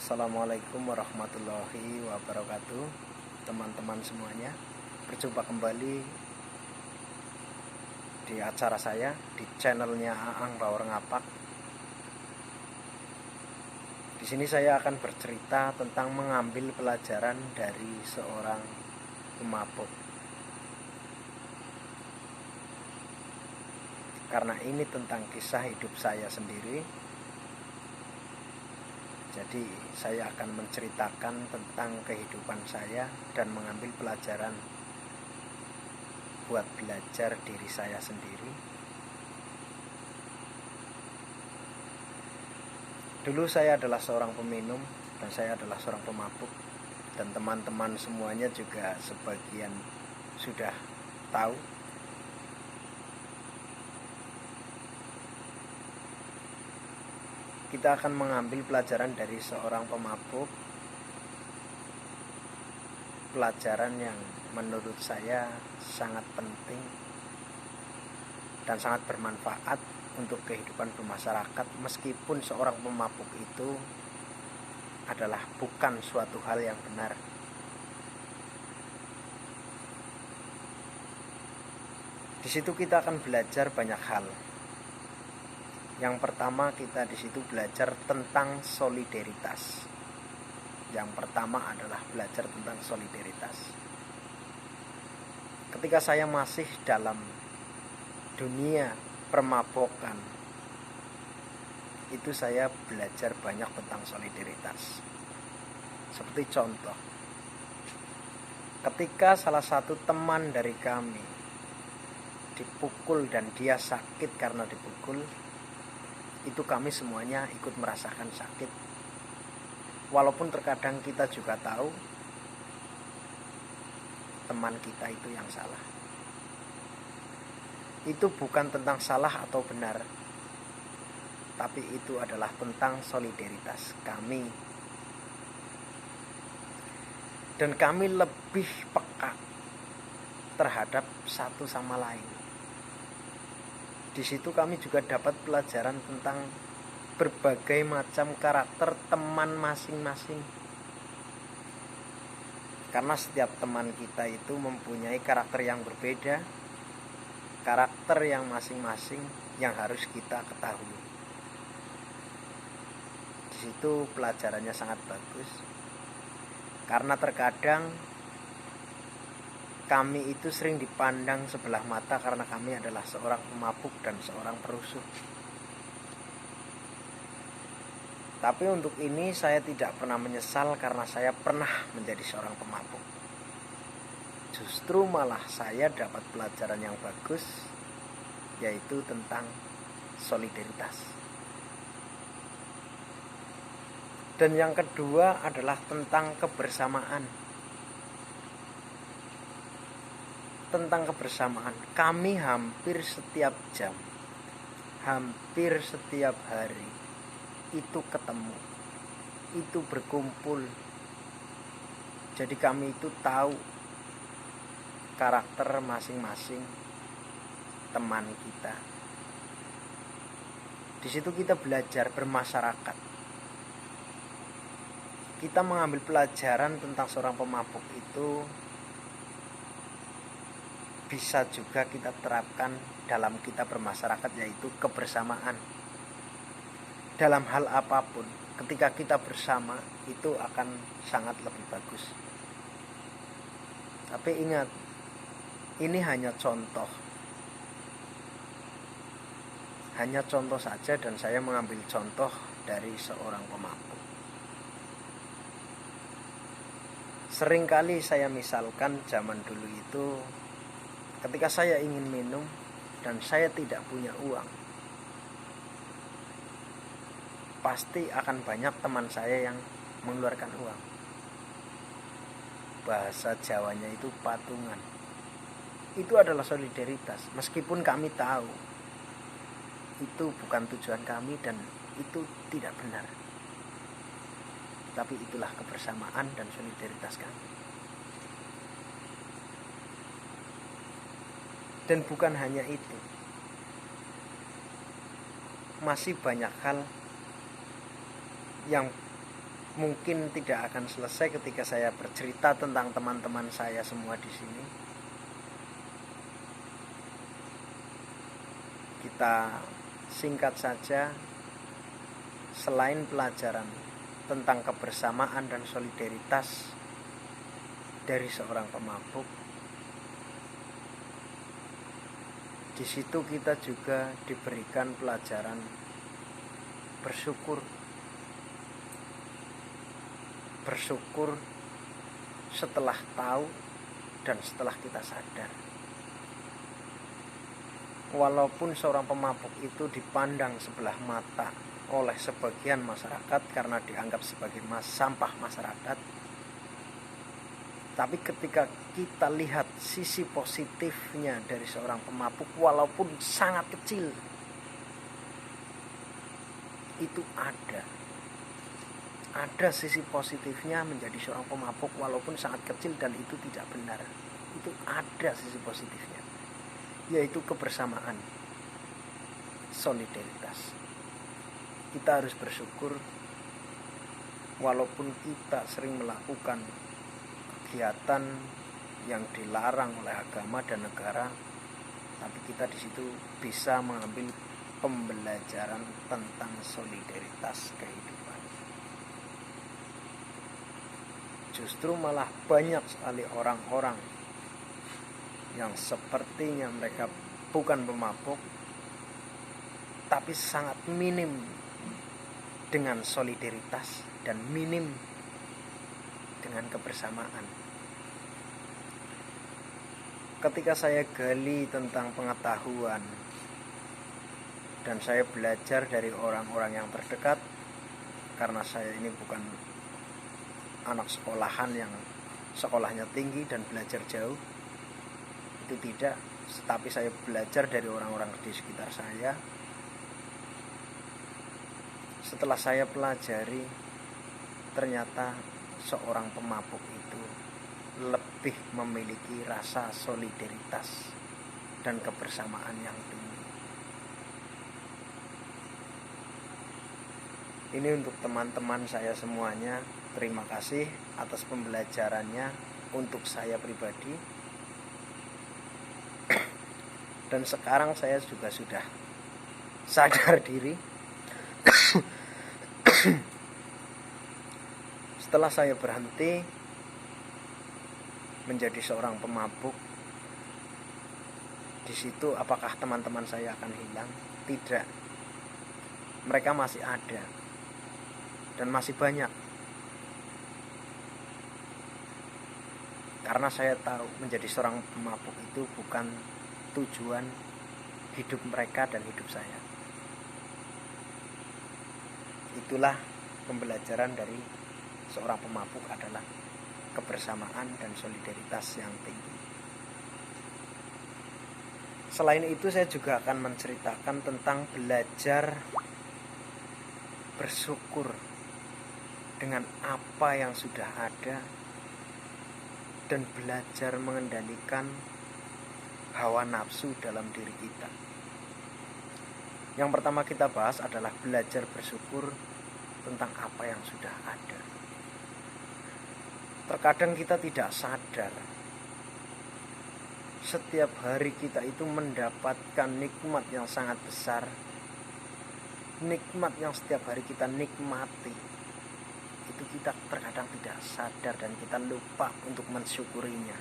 Assalamualaikum warahmatullahi wabarakatuh. Teman-teman semuanya, berjumpa kembali di acara saya di channelnya Aang Bawor Ngapak. Di sini saya akan bercerita tentang mengambil pelajaran dari seorang pemabuk. Karena ini tentang kisah hidup saya sendiri, jadi saya akan menceritakan tentang kehidupan saya dan mengambil pelajaran buat belajar diri saya sendiri. Dulu saya adalah seorang peminum dan saya adalah seorang pemabuk, dan teman-teman semuanya juga sebagian sudah tahu. Kita akan mengambil pelajaran dari seorang pemabuk, pelajaran yang menurut saya sangat penting dan sangat bermanfaat untuk kehidupan bermasyarakat, meskipun seorang pemabuk itu adalah bukan suatu hal yang benar. Di situ kita akan belajar banyak hal. Yang pertama, kita di situ belajar tentang solidaritas. Yang pertama adalah belajar tentang solidaritas. Ketika saya masih dalam dunia permabukan, itu saya belajar banyak tentang solidaritas. Seperti contoh, ketika salah satu teman dari kami dipukul dan dia sakit karena dipukul, itu kami semuanya ikut merasakan sakit. Walaupun terkadang kita juga tahu teman kita itu yang salah. Itu bukan tentang salah atau benar, tapi itu adalah tentang solidaritas kami. Dan kami lebih peka terhadap satu sama lain. Di situ kami juga dapat pelajaran tentang berbagai macam karakter teman masing-masing. Karena setiap teman kita itu mempunyai karakter yang berbeda, karakter yang masing-masing yang harus kita ketahui. Di situ pelajarannya sangat bagus. Karena terkadang kami itu sering dipandang sebelah mata karena kami adalah seorang pemabuk dan seorang perusuh. Tapi untuk ini saya tidak pernah menyesal karena saya pernah menjadi seorang pemabuk. Justru malah saya dapat pelajaran yang bagus, yaitu tentang solidaritas. Dan yang kedua adalah tentang kebersamaan. Tentang kebersamaan, kami hampir setiap jam, hampir setiap hari itu ketemu, itu berkumpul. Jadi kami itu tahu karakter masing-masing teman kita. Di situ kita belajar bermasyarakat. Kita mengambil pelajaran tentang seorang pemabuk itu bisa juga kita terapkan dalam kita bermasyarakat, yaitu kebersamaan. Dalam hal apapun, ketika kita bersama itu akan sangat lebih bagus. Tapi ingat, ini hanya contoh. Hanya contoh saja, dan saya mengambil contoh dari seorang pemabuk. Seringkali saya misalkan zaman dulu itu, ketika saya ingin minum dan saya tidak punya uang, pasti akan banyak teman saya yang mengeluarkan uang. Bahasa Jawanya itu patungan. Itu adalah solidaritas. Meskipun kami tahu itu bukan tujuan kami dan itu tidak benar, tapi itulah kebersamaan dan solidaritas kami. Dan bukan hanya itu, masih banyak hal yang mungkin tidak akan selesai ketika saya bercerita tentang teman-teman saya semua di sini. Kita singkat saja, selain pelajaran tentang kebersamaan dan solidaritas dari seorang pemabuk, di situ kita juga diberikan pelajaran bersyukur. Bersyukur setelah tahu dan setelah kita sadar. Walaupun seorang pemabuk itu dipandang sebelah mata oleh sebagian masyarakat karena dianggap sebagai sampah masyarakat, tapi ketika kita lihat sisi positifnya dari seorang pemabuk, walaupun sangat kecil, itu ada sisi positifnya menjadi seorang pemabuk walaupun sangat kecil, dan itu tidak benar. Itu ada sisi positifnya, yaitu kebersamaan, solidaritas. Kita harus bersyukur walaupun kita sering melakukan kegiatan yang dilarang oleh agama dan negara, tapi kita di situ bisa mengambil pembelajaran tentang solidaritas kehidupan. Justru malah banyak sekali orang-orang yang sepertinya mereka bukan pemabuk, tapi sangat minim dengan solidaritas dan minim dengan kebersamaan. Ketika saya gali tentang pengetahuan dan saya belajar dari orang-orang yang terdekat, karena saya ini bukan anak sekolahan yang sekolahnya tinggi dan belajar jauh, itu tidak, tetapi saya belajar dari orang-orang di sekitar saya. Setelah saya pelajari, ternyata seorang pemabuk itu lebih memiliki rasa solidaritas dan kebersamaan yang tinggi. Ini untuk teman-teman saya semuanya. Terima kasih atas pembelajarannya untuk saya pribadi. Dan sekarang saya juga sudah sadar diri. Setelah saya berhenti menjadi seorang pemabuk, di situ apakah teman-teman saya akan hilang? Tidak. Mereka masih ada dan masih banyak. Karena saya tahu menjadi seorang pemabuk itu bukan tujuan hidup mereka dan hidup saya. Itulah pembelajaran dari seorang pemabuk, adalah kebersamaan dan solidaritas yang tinggi. Selain itu, saya juga akan menceritakan tentang belajar bersyukur dengan apa yang sudah ada dan belajar mengendalikan hawa nafsu dalam diri kita. Yang pertama kita bahas adalah belajar bersyukur tentang apa yang sudah ada. Terkadang kita tidak sadar, setiap hari kita itu mendapatkan nikmat yang sangat besar, nikmat yang setiap hari kita nikmati. Itu kita terkadang tidak sadar dan kita lupa untuk mensyukurinya.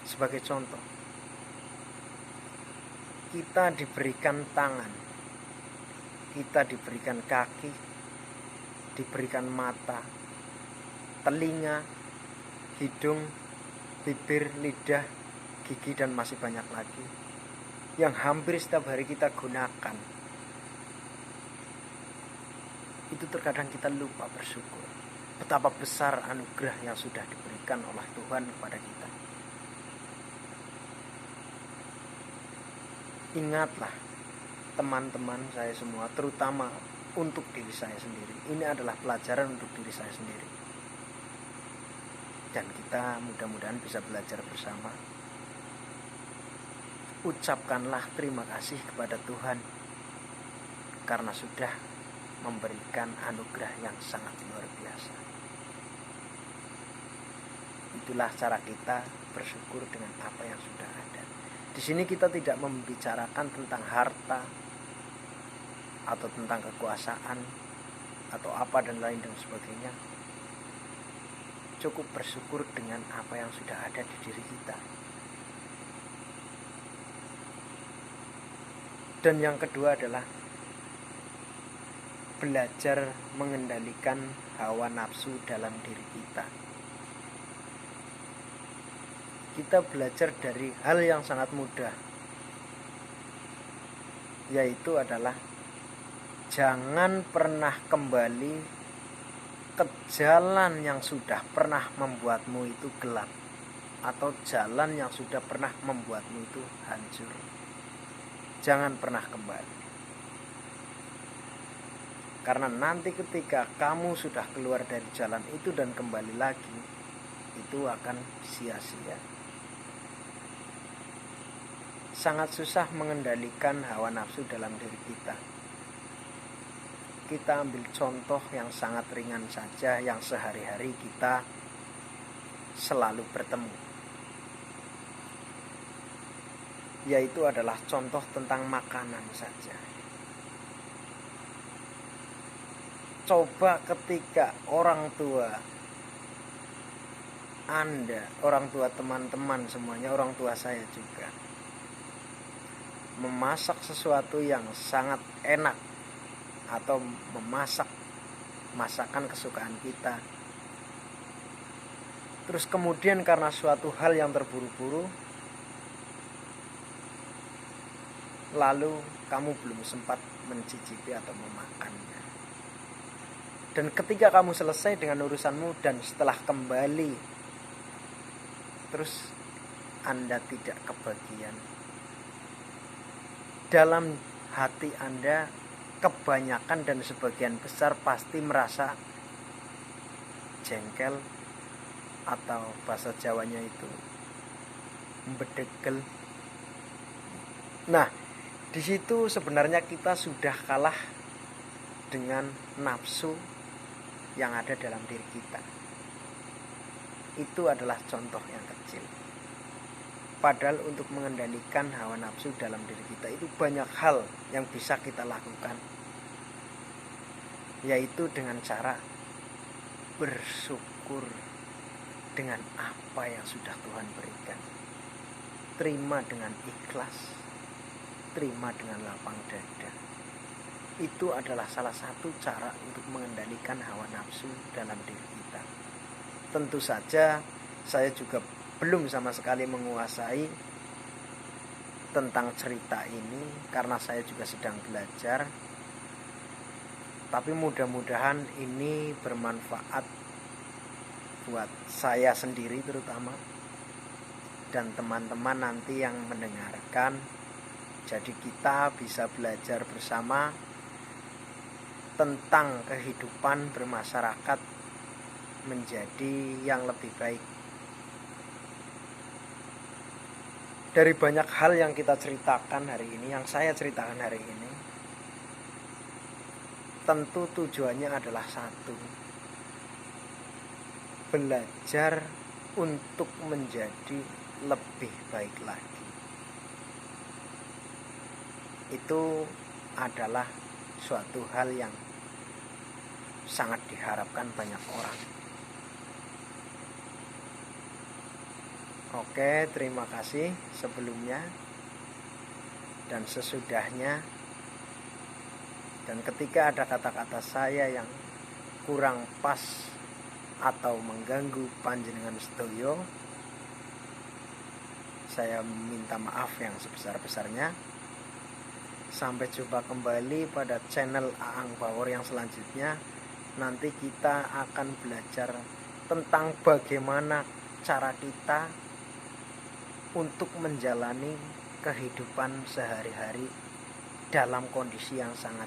Sebagai contoh, kita diberikan tangan, kita diberikan kaki, diberikan mata, telinga, hidung, bibir, lidah, gigi, dan masih banyak lagi yang hampir setiap hari kita gunakan. Itu terkadang kita lupa bersyukur betapa besar anugerah yang sudah diberikan oleh Tuhan kepada kita. Ingatlah teman-teman saya semua, terutama untuk diri saya sendiri. Ini adalah pelajaran untuk diri saya sendiri. Dan kita mudah-mudahan bisa belajar bersama. Ucapkanlah terima kasih kepada Tuhan karena sudah memberikan anugerah yang sangat luar biasa. Itulah cara kita bersyukur dengan apa yang sudah ada. Di sini kita tidak membicarakan tentang harta atau tentang kekuasaan atau apa dan lain dan sebagainya. Cukup bersyukur dengan apa yang sudah ada di diri kita. Dan yang kedua adalah belajar mengendalikan hawa nafsu dalam diri kita. Kita belajar dari hal yang sangat mudah, yaitu adalah jangan pernah kembali ke jalan yang sudah pernah membuatmu itu gelap, atau jalan yang sudah pernah membuatmu itu hancur. Jangan pernah kembali. Karena nanti ketika kamu sudah keluar dari jalan itu dan kembali lagi, itu akan sia-sia. Sangat susah mengendalikan hawa nafsu dalam diri kita. Kita ambil contoh yang sangat ringan saja, yang sehari-hari kita selalu bertemu, yaitu adalah contoh tentang makanan saja. Coba ketika orang tua Anda, orang tua teman-teman semuanya, orang tua saya juga, memasak sesuatu yang sangat enak atau memasak masakan kesukaan kita, terus kemudian karena suatu hal yang terburu-buru, lalu kamu belum sempat mencicipi atau memakannya. Dan ketika kamu selesai dengan urusanmu dan setelah kembali, terus Anda tidak kebagian. Dalam hati Anda kebanyakan dan sebagian besar pasti merasa jengkel, atau bahasa Jawanya itu bedegel. Nah, di situ sebenarnya kita sudah kalah dengan nafsu yang ada dalam diri kita. Itu adalah contoh yang kecil. Padahal untuk mengendalikan hawa nafsu dalam diri kita itu banyak hal yang bisa kita lakukan, yaitu dengan cara bersyukur dengan apa yang sudah Tuhan berikan. Terima dengan ikhlas, terima dengan lapang dada. Itu adalah salah satu cara untuk mengendalikan hawa nafsu dalam diri kita. Tentu saja saya juga belum sama sekali menguasai tentang cerita ini, karena saya juga sedang belajar. Tapi mudah-mudahan ini bermanfaat buat saya sendiri terutama, dan teman-teman nanti yang mendengarkan. Jadi kita bisa belajar bersama tentang kehidupan bermasyarakat menjadi yang lebih baik. Dari banyak hal yang kita ceritakan hari ini, yang saya ceritakan hari ini, tentu tujuannya adalah satu: belajar untuk menjadi lebih baik lagi. Itu adalah suatu hal yang sangat diharapkan banyak orang. Oke, terima kasih sebelumnya dan sesudahnya. Dan ketika ada kata-kata saya yang kurang pas atau mengganggu panjenengan sedaya, saya minta maaf yang sebesar-besarnya. Sampai jumpa kembali pada channel Aang Power yang selanjutnya. Nanti kita akan belajar tentang bagaimana cara kita untuk menjalani kehidupan sehari-hari dalam kondisi yang sangat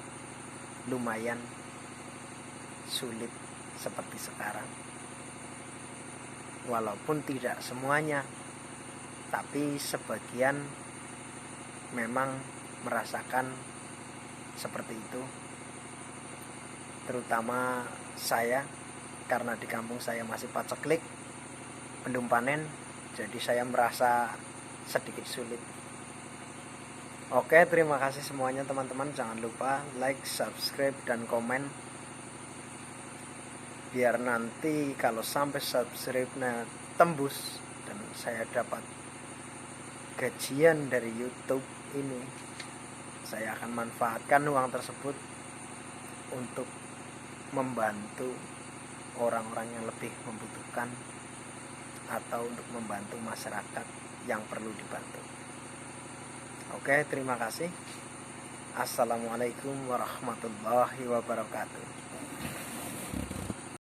lumayan sulit seperti sekarang. Walaupun tidak semuanya, tapi sebagian memang merasakan seperti itu. terutama saya, karena di kampung saya masih paceklik, belum panen, jadi saya merasa sedikit sulit. Oke, terima kasih semuanya teman-teman. Jangan lupa like, subscribe, dan komen, biar nanti kalau sampai subscribe-nya tembus dan saya dapat gajian dari YouTube ini, saya akan manfaatkan uang tersebut untuk membantu orang-orang yang lebih membutuhkan atau untuk membantu masyarakat yang perlu dibantu. Oke, terima kasih. Assalamualaikum warahmatullahi wabarakatuh.